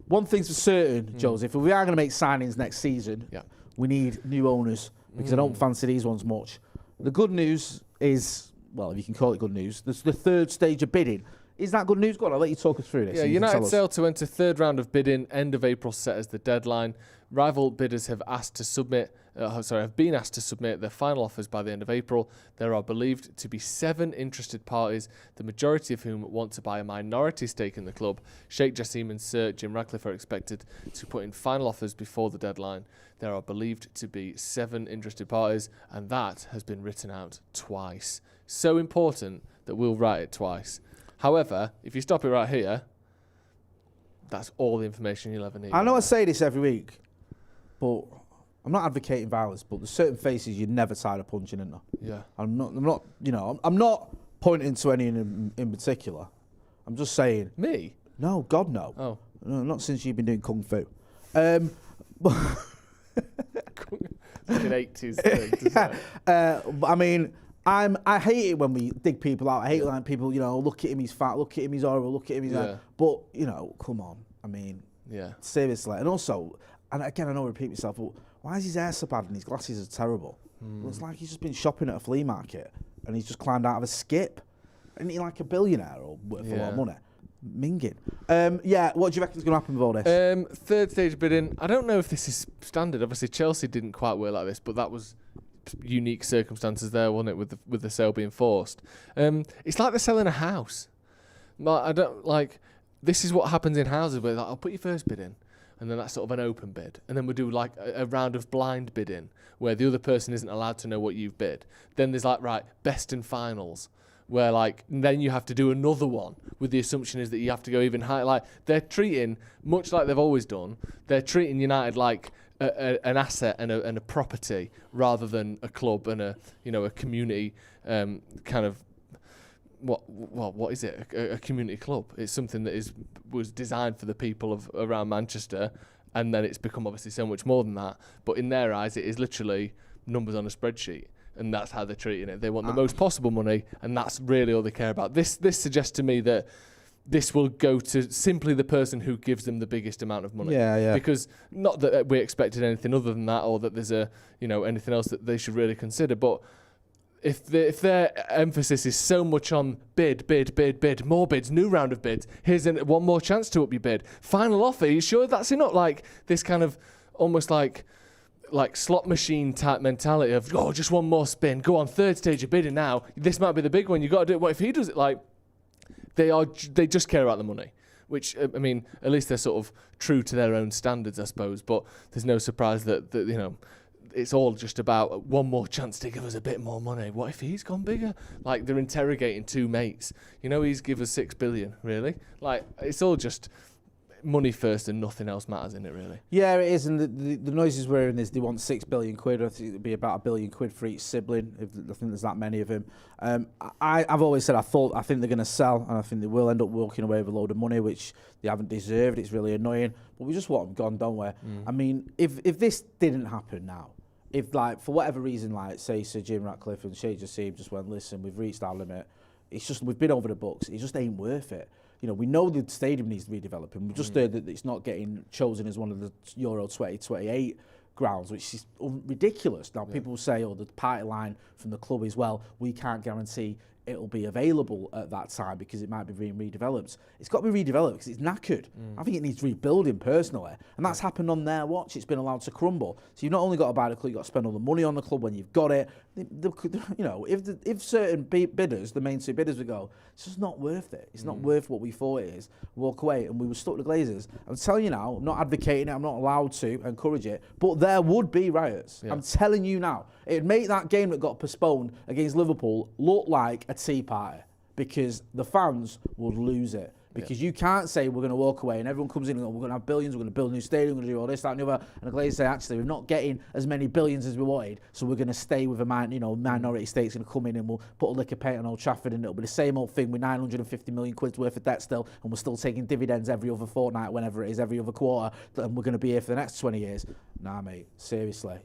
One thing's for certain, Joseph, if we are going to make signings next season, we need new owners, because I don't fancy these ones much. The good news is, well, if you can call it good news, there's the third stage of bidding. Is that good news? Go on, I'll let you talk us through this. Yeah, United sailed to enter third round of bidding, end of April set as the deadline. Rival bidders have been asked to submit their final offers by the end of April. There are believed to be 7 interested parties, the majority of whom want to buy a minority stake in the club. Sheikh Jassim and Sir Jim Ratcliffe are expected to put in final offers before the deadline. There are believed to be 7 interested parties, and that has been written out twice. So important that we'll write it twice. However, if you stop it right here, that's all the information you'll ever need. I know I say this every week, but I'm not advocating violence, but there's certain faces you'd never tire of punching, isn't there? Yeah. I'm not pointing to any in particular. I'm just saying. Me? No, God, no. Oh. No, not since you've been doing Kung Fu. Like an 80s thing, but I mean, I hate it when we dig people out. I hate when people, look at him, he's fat, look at him, he's horrible, look at him, he's but, come on. I mean, seriously. And also, and again, I know I repeat myself, but why is his hair so bad and his glasses are terrible? Well, it's like he's just been shopping at a flea market and he's just climbed out of a skip. Isn't he like a billionaire or worth a lot of money? Minging. What do you reckon is going to happen with all this? Third stage bidding. I don't know if this is standard. Obviously, Chelsea didn't quite work like this, but that was unique circumstances there, wasn't it, with the sale being forced. It's like they're selling a house. I don't like. This is what happens in houses where I'll put your first bid in, and then that's sort of an open bid, and then we'll do like a round of blind bidding where the other person isn't allowed to know what you've bid. Then there's like best and finals, where then you have to do another one with the assumption is that you have to go even higher. Like they're treating, much like they've always done, they're treating United like an asset and a property rather than a club and a community kind of what is it? A community club. It's something that was designed for the people of around Manchester, and then it's become obviously so much more than that. But in their eyes, it is literally numbers on a spreadsheet. And that's how they're treating it. They want the most possible money, and that's really all they care about. This suggests to me that this will go to simply the person who gives them the biggest amount of money. Yeah. Because not that we expected anything other than that, or that there's anything else that they should really consider. But if their emphasis is so much on bid, more bids, new round of bids, here's one more chance to up your bid, final offer, you sure that's enough? Like this kind of almost like slot machine type mentality of, just one more spin, go on, third stage of bidding now, this might be the big one, you got to do it. What if he does it? Like they just care about the money, which I mean, at least they're sort of true to their own standards, I suppose. But there's no surprise that it's all just about one more chance to give us a bit more money. What if he's gone bigger? Like they're interrogating two mates. He's give us 6 billion, really. Like it's all just money first and nothing else matters in it, really. Yeah, it is. And the noises we're hearing is they want 6 billion quid. I think it'd be about £1 billion for each sibling. I think there's that many of them. I've always said I think they're going to sell, and I think they will end up walking away with a load of money, which they haven't deserved. It's really annoying. But we just want them gone, don't we? I mean, if this didn't happen now, if for whatever reason, say Sir Jim Ratcliffe and Sheikh Jassim just went, listen, we've reached our limit. It's just we've been over the books. It just ain't worth it. We know the stadium needs redeveloping. We just heard that it's not getting chosen as one of the Euro 2028 grounds, which is ridiculous. Now, people will say, the party line from the club is, well, we can't guarantee it'll be available at that time because it might be being redeveloped. It's got to be redeveloped because it's knackered. I think it needs rebuilding personally. And that's happened on their watch. It's been allowed to crumble. So you've not only got to buy the club, you've got to spend all the money on the club when you've got it. If certain bidders, the main two bidders would go, it's just not worth it. It's not worth what we thought it is. Walk away. And we were stuck to Glazers. I'm telling you now, I'm not advocating it. I'm not allowed to encourage it. But there would be riots. Yeah. I'm telling you now. It'd make that game that got postponed against Liverpool look like a tea party because the fans would lose it. Because you can't say we're going to walk away and everyone comes in and goes, we're going to have billions, we're going to build a new stadium, we're going to do all this, that and the other. And the Glazers say, actually, we're not getting as many billions as we wanted, so we're going to stay with a minority state's going to come in and we'll put a lick of paint on Old Trafford and it'll be the same old thing with 950 million quid's worth of debt still, and we're still taking dividends every other fortnight, whenever it is, every other quarter, and we're going to be here for the next 20 years. Nah, mate, seriously,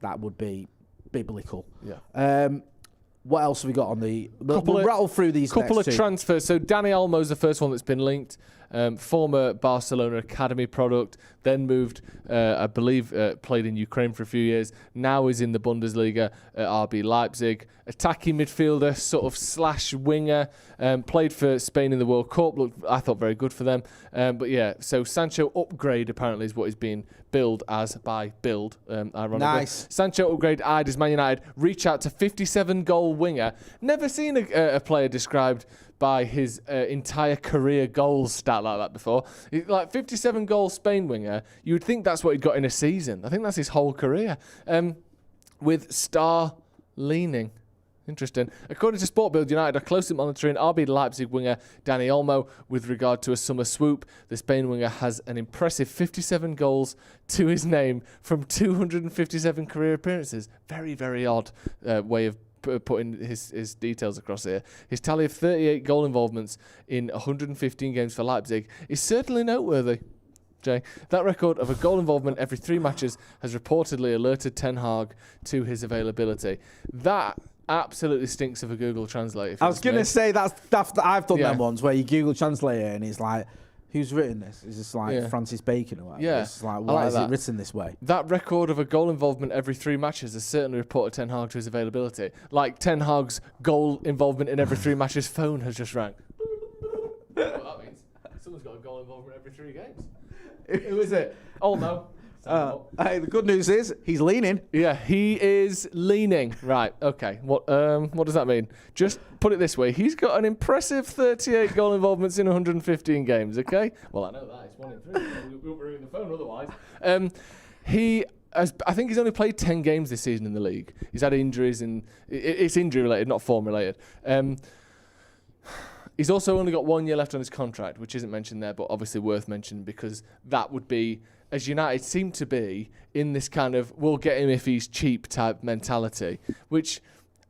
that would be biblical. Yeah. What else have we got on we'll rattle through these couple of transfers. So Dani Olmo's the first one that's been linked. Former Barcelona academy product, then moved, I believe, played in Ukraine for a few years. Now is in the Bundesliga at RB Leipzig. Attacking midfielder, sort of slash winger. Played for Spain in the World Cup. Looked, I thought, very good for them. But yeah, so Sancho upgrade apparently is what is being billed as by Build. Ironically. Nice. Sancho upgrade eyed as Man United reach out to 57-goal winger. Never seen a player described by his entire career goals stat like that before. Like 57-goal Spain winger, you would think that's what he'd got in a season. I think that's his whole career. With star leaning. Interesting. According to Sport Build, United are closely monitoring RB Leipzig winger Dani Olmo with regard to a summer swoop. The Spain winger has an impressive 57 goals to his name from 257 career appearances. Very, very odd way of putting his details across here. His tally of 38 goal involvements in 115 games for Leipzig is certainly noteworthy. Jay, that record of a goal involvement every 3 matches has reportedly alerted Ten Hag to his availability. That absolutely stinks of a Google Translate. I was going to say that's I've done them ones where you Google Translate it and it's like, who's written this? Is this like Francis Bacon or whatever? Yeah. It's like, why is it written this way? That record of a goal involvement every 3 matches has certainly reported Ten Hag to his availability. Like Ten Hag's goal involvement in every 3 matches phone has just rang. What that means? Someone's got a goal involvement every 3 games. Who is it? Oh, no. Hey, the good news is he's leaning. Yeah, he is leaning. Right, okay. What does that mean? Just put it this way. He's got an impressive 38 goal involvements in 115 games, okay? Well, I know that. It's 1 in 3. We won't ruin the phone otherwise. I think he's only played 10 games this season in the league. He's had injuries, and it's injury-related, not form-related. He's also only got 1 year left on his contract, which isn't mentioned there, but obviously worth mentioning because that would be, as United seem to be, in this kind of we'll get him if he's cheap type mentality, which,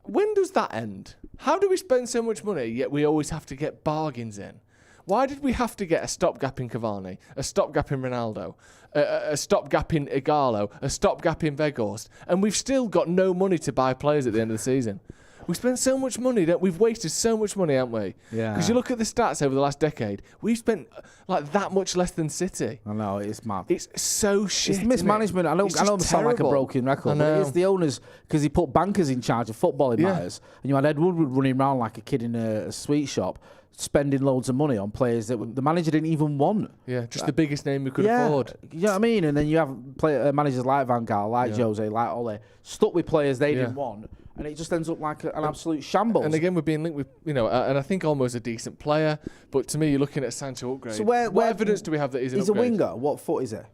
when does that end? How do we spend so much money, yet we always have to get bargains in? Why did we have to get a stopgap in Cavani, a stopgap in Ronaldo, a stopgap in Igalo, a stopgap in Weghorst, and we've still got no money to buy players at the end of the season? We spend so much money. We've wasted so much money, haven't we? Yeah. Because you look at the stats over the last decade, we've spent like that much less than City. I know, it's mad. It's so shit. It's mismanagement. I know I sound like a broken record, but it's the owners, because he put bankers in charge of footballing matters, and you had Ed Woodward running around like a kid in a sweet shop, spending loads of money on players that the manager didn't even want. Yeah, just the biggest name we could afford. You know what I mean? And then you have managers like Van Gaal, like Jose, like Ole, stuck with players they didn't want, and it just ends up like an absolute shambles. And again, we're being linked with, and I think Olmo's a decent player, but to me, you're looking at Sancho upgrade. So what evidence do we have that he's an upgrade? He's a winger. What foot is it?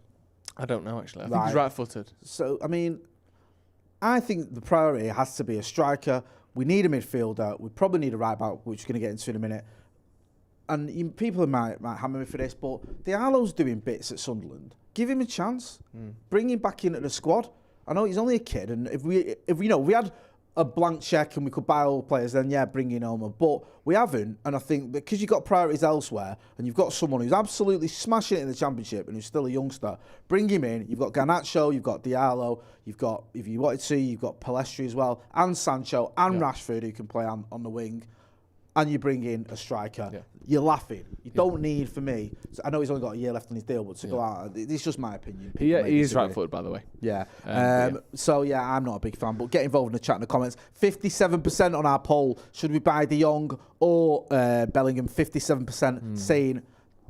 I don't know, actually. I think he's right-footed. So, I mean, I think the priority has to be a striker. We need a midfielder. We probably need a right-back, which we're going to get into in a minute. And people might hammer me for this, but Diallo's doing bits at Sunderland. Give him a chance. Bring him back into the squad. I know he's only a kid, and if we had a blank check and we could buy all players, then bring in Olmo. But we haven't, and I think because you've got priorities elsewhere, and you've got someone who's absolutely smashing it in the Championship and who's still a youngster, bring him in. You've got Garnacho, you've got Diallo, you've got, if you wanted to, you've got Palestri as well, and Sancho, and Rashford, who can play on the wing. And you bring in a striker, you're laughing. You don't need, for me, so I know he's only got a year left on his deal, but to go out, it's just my opinion. He is right-footed, by the way. Yeah. So, I'm not a big fan, but get involved in the chat in the comments. 57% on our poll, should we buy De Jong or Bellingham? 57% saying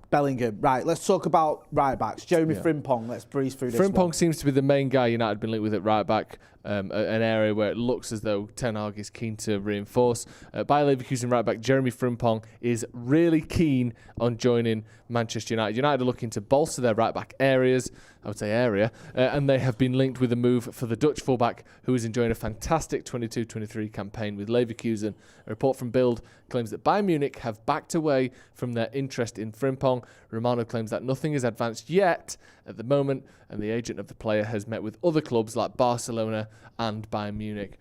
Bellingham. Right, let's talk about right-backs. Jeremie Frimpong, let's breeze through this Frimpong seems to be the main guy United have been linked with at right-back, an area where it looks as though Ten Hag is keen to reinforce. Bayer Leverkusen right-back Jeremie Frimpong is really keen on joining Manchester United. United are looking to bolster their right-back areas, I would say and they have been linked with a move for the Dutch fullback, who is enjoying a fantastic 22-23 campaign with Leverkusen. A report from Bild claims that Bayern Munich have backed away from their interest in Frimpong. Romano claims that nothing is advanced yet at the moment, and the agent of the player has met with other clubs like Barcelona and Bayern Munich.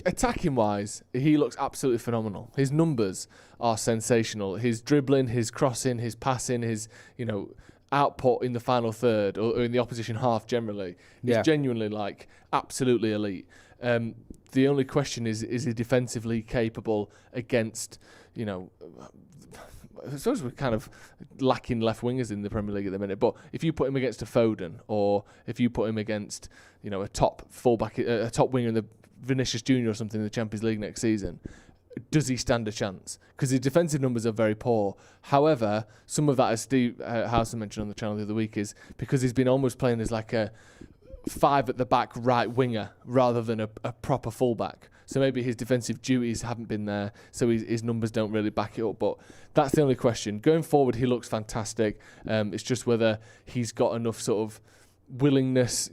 Attacking wise, he looks absolutely phenomenal. His numbers are sensational. His dribbling, his crossing, his passing, his output in the final third or in the opposition half generally is genuinely absolutely elite. The only question is he defensively capable against, I suppose we're kind of lacking left wingers in the Premier League at the minute, but if you put him against a Foden, or if you put him against, a top fullback, a top winger in the Vinicius Junior or something in the Champions League next season, does he stand a chance? Because his defensive numbers are very poor. However, some of that, as Steve Housen mentioned on the channel the other week, is because he's been almost playing as like a 5 at the back right winger rather than a proper fullback. So maybe his defensive duties haven't been there, so his numbers don't really back it up. But that's the only question. Going forward, he looks fantastic. It's just whether he's got enough sort of willingness,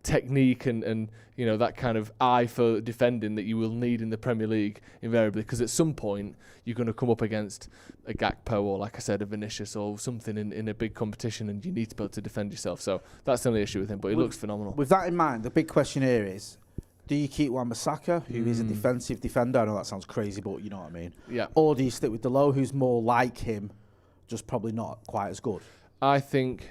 technique and that kind of eye for defending that you will need in the Premier League invariably, because at some point you're going to come up against a Gakpo or, like I said, a Vinicius or something in a big competition, and you need to be able to defend yourself. So that's the only issue with him, but he looks phenomenal. With that in mind, the big question here is, do you keep Wan-Bissaka, who is a defensive defender? I know that sounds crazy, but you know what I mean. Yeah. Or do you stick with Delo, who's more like him, just probably not quite as good? I think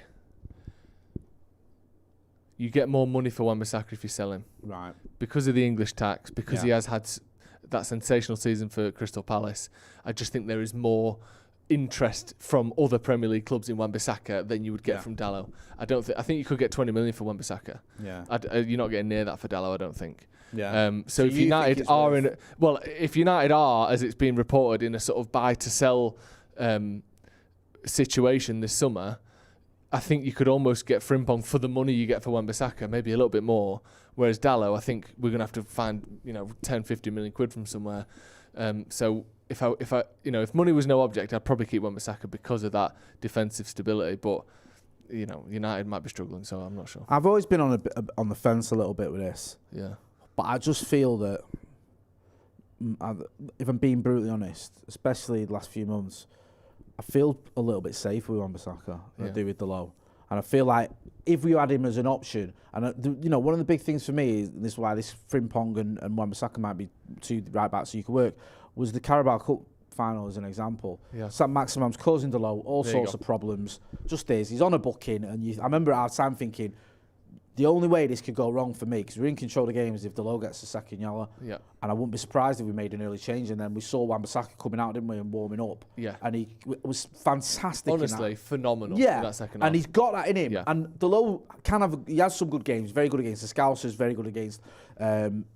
you get more money for Wan-Bissaka if you sell him. Right. Because of the English tax, because he has had that sensational season for Crystal Palace. I just think there is more interest from other Premier League clubs in Wan-Bissaka than you would get from Dalot. I think you could get 20 million for Wan-Bissaka. Yeah. You're not getting near that for Dalot, I don't think. Yeah. So if United are if United are, as it's been reported, in a sort of buy to sell situation this summer, I think you could almost get Frimpong for the money you get for Wan-Bissaka, maybe a little bit more. Whereas Dalot, I think we're going to have to find 10, 50 million quid from somewhere. So if money was no object, I'd probably keep Wan-Bissaka because of that defensive stability. But United might be struggling, so I'm not sure. I've always been on the fence a little bit with this. Yeah. But I just feel that, if I'm being brutally honest, especially the last few months, I feel a little bit safe with Wan-Bissaka than I do with Delo. And I feel like if we had him as an option, and one of the big things for me, is this is why this Frimpong and Wan-Bissaka might be two right backs so you could work, was the Carabao Cup final as an example. Yeah. Sam Maximum's causing Delo all sorts of problems. Just is. He's on a booking, and I remember at our time thinking, The only way this could go wrong for me, because we're in control of the game, is if Delo gets a second yellow. Yeah. And I wouldn't be surprised if we made an early change. And then we saw Wan-Bissaka coming out, didn't we, and warming up. Yeah. And he was fantastic. Honestly, phenomenal. Yeah. In that second half. And he's got that in him. Yeah. And Delo he has some good games. Very good against the Scousers. Very good against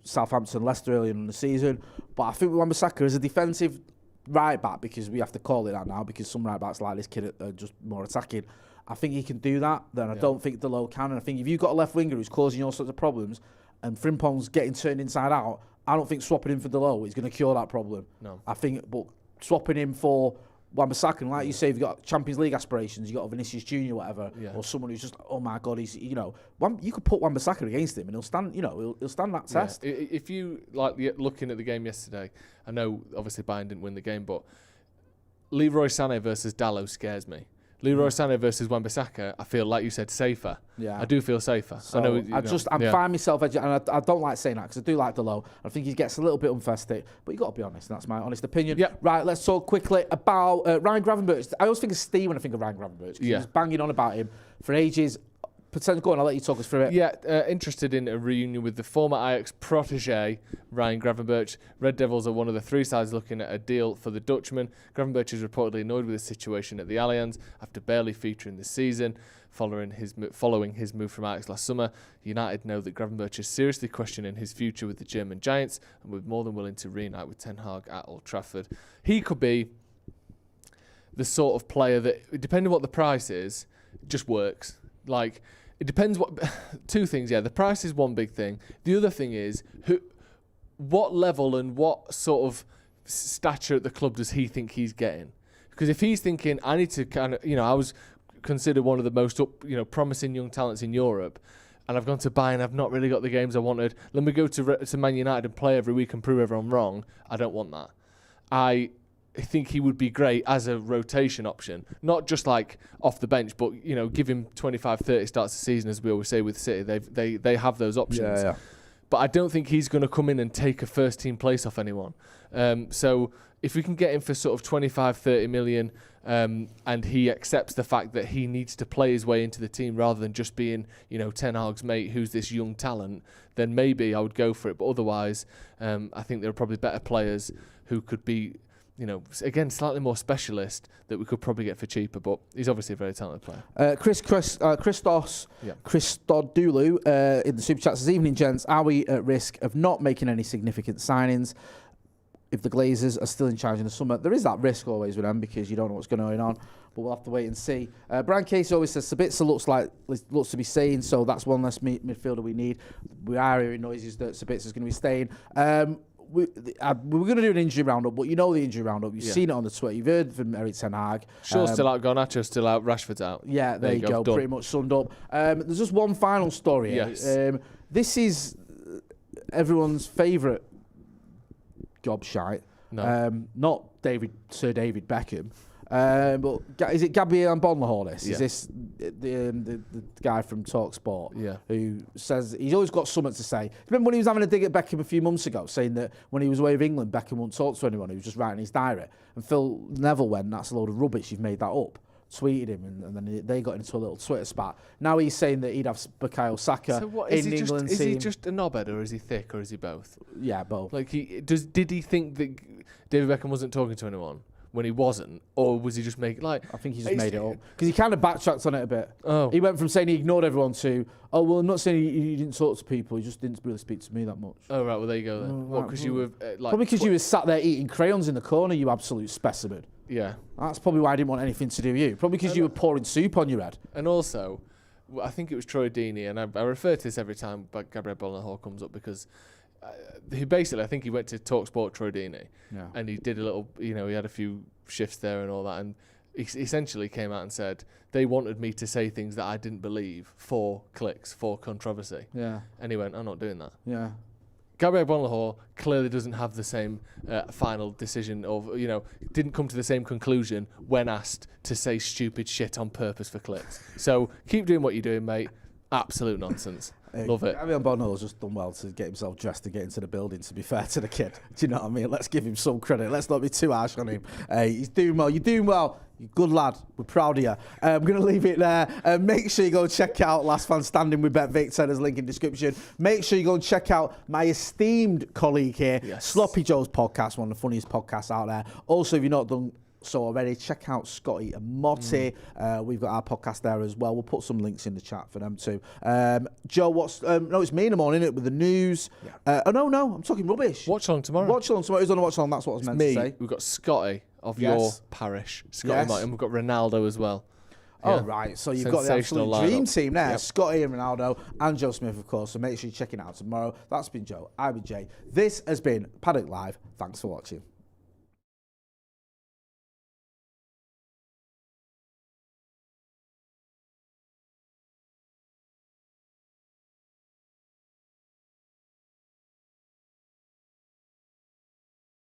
Southampton, Leicester earlier in the season. But I think Wan-Bissaka is a defensive right back, because we have to call it that now, because some right backs like this kid are just more attacking. I think he can do that. Then I don't think Delo can. And I think if you've got a left winger who's causing all sorts of problems, and Frimpong's getting turned inside out, I don't think swapping him for Delo is going to cure that problem. No. I think, but swapping him for Wan-Bissaka, like you say, if you've got Champions League aspirations, you've got Vinicius Junior, whatever, or someone who's just, oh my God, he's, you could put Wan-Bissaka against him and he'll stand, he'll stand that test. If you looking at the game yesterday, I know obviously Bayern didn't win the game, but Leroy Sané versus Dalot scares me. Leroy Sané versus Wan-Bissaka, I feel, like you said, safer. Yeah. I do feel safer. So I'm fine myself, and I don't like saying that, because I do like Delo. I think he gets a little bit unfair stick, but you got to be honest. That's my honest opinion. Yep. Right, let's talk quickly about Ryan Gravenberch. I always think of Steve when I think of Ryan Gravenberch. He's banging on about him for ages. Go on, I'll let you talk us through it. Yeah, interested in a reunion with the former Ajax protégé, Ryan Gravenberch. Red Devils are one of the three sides looking at a deal for the Dutchman. Gravenberch is reportedly annoyed with the situation at the Allianz after barely featuring this season. Following his move from Ajax last summer, United know that Gravenberch is seriously questioning his future with the German Giants and was more than willing to reunite with Ten Hag at Old Trafford. He could be the sort of player that, depending on what the price is, just works. It depends what... Two things, the price is one big thing. The other thing is, what level and what sort of stature at the club does he think he's getting? Because if he's thinking, I need to kind of... I was considered one of the most promising young talents in Europe, and I've gone to Bayern, I've not really got the games I wanted. Let me go to Man United and play every week and prove everyone wrong. I don't want that. I think he would be great as a rotation option, not just like off the bench, but give him 25, 30 starts a season, as we always say with City. They have those options. Yeah. But I don't think he's going to come in and take a first team place off anyone. So if we can get him for sort of 25, 30 million, and he accepts the fact that he needs to play his way into the team rather than just being, Ten Hag's mate who's this young talent, then maybe I would go for it. But otherwise, I think there are probably better players who could be, again, slightly more specialist that we could probably get for cheaper, but he's obviously a very talented player. Christodoulou in the Super Chat says, evening, gents. Are we at risk of not making any significant signings if the Glazers are still in charge in the summer? There is that risk always with them, because you don't know what's going on, but we'll have to wait and see. Brian Casey always says, Sabitzer looks to be staying, so that's one less midfielder we need. We are hearing noises that Sabitzer's going to be staying. We were going to do an injury roundup, but the injury roundup. You've seen it on the Twitter. You've heard from Erik Ten Hag. Shaw's still out, Garnacho's still out, Rashford's out. Yeah, there you go. Pretty much summed up. There's just one final story. Yes. This is everyone's favourite gobshite. No. Not Sir David Beckham. But is it Gabriel Bonlahor? This is this the guy from TalkSport who says he's always got something to say. Remember when he was having a dig at Beckham a few months ago, saying that when he was away with England, Beckham wouldn't talk to anyone. He was just writing his diary. And Phil Neville went, "That's a load of rubbish. You've made that up." Tweeted him, and then they got into a little Twitter spat. Now he's saying that he'd have Bukayo Saka in the England team. Is he just a knobhead, or is he thick, or is he both? Yeah, both. Did he think that David Beckham wasn't talking to anyone when he wasn't, or was he just making I think he just made it up, because he kind of backtracked on it a bit. Oh, he went from saying he ignored everyone to, oh well, I'm not saying he didn't talk to people, he just didn't really speak to me that much. Oh right, well there you go then. What, because you were probably because you were sat there eating crayons in the corner, you absolute specimen. Yeah, that's probably why I didn't want anything to do with you. Probably because you were pouring soup on your head. And also, I think it was Troy Deeney, and I refer to this every time Gabriel Bonlahor comes up, because he basically, I think he went to TalkSport Troy Deeney, and he did a little, he had a few shifts there and all that, and he essentially came out and said they wanted me to say things that I didn't believe for clicks, for controversy. Yeah. And he went, I'm not doing that. Yeah. Gabriel Bonlahor clearly doesn't have the same final decision, or didn't come to the same conclusion when asked to say stupid shit on purpose for clicks. So keep doing what you're doing, mate. Absolute nonsense. Love it. Gabriel Bonlahar's just done well to get himself dressed to get into the building, to be fair to the kid. Do you know what I mean? Let's give him some credit. Let's not be too harsh on him. He's doing well. You're doing well. You're a good lad. We're proud of you. I'm going to leave it there. Make sure you go check out Last Man Standing with BetVictor. There's a link in the description. Make sure you go and check out my esteemed colleague here, Sloppy Joe's podcast, one of the funniest podcasts out there. Also, if you've not done so already, check out Scotty and Motti. We've got our podcast there as well. We'll put some links in the chat for them too. Joe, no, it's me in the morning, with the news. No, I'm talking rubbish. Watch along tomorrow. Watch along tomorrow. Who's on the watch along? That's what I was meant to say. We've got Scotty of your parish, Scotty Martin. We've got Ronaldo as well. Oh, right. So you've got the absolute dream team there. Scotty and Ronaldo and Joe Smith, of course. So make sure you check it out tomorrow. That's been Joe. I've been Jay. This has been Paddock Live. Thanks for watching.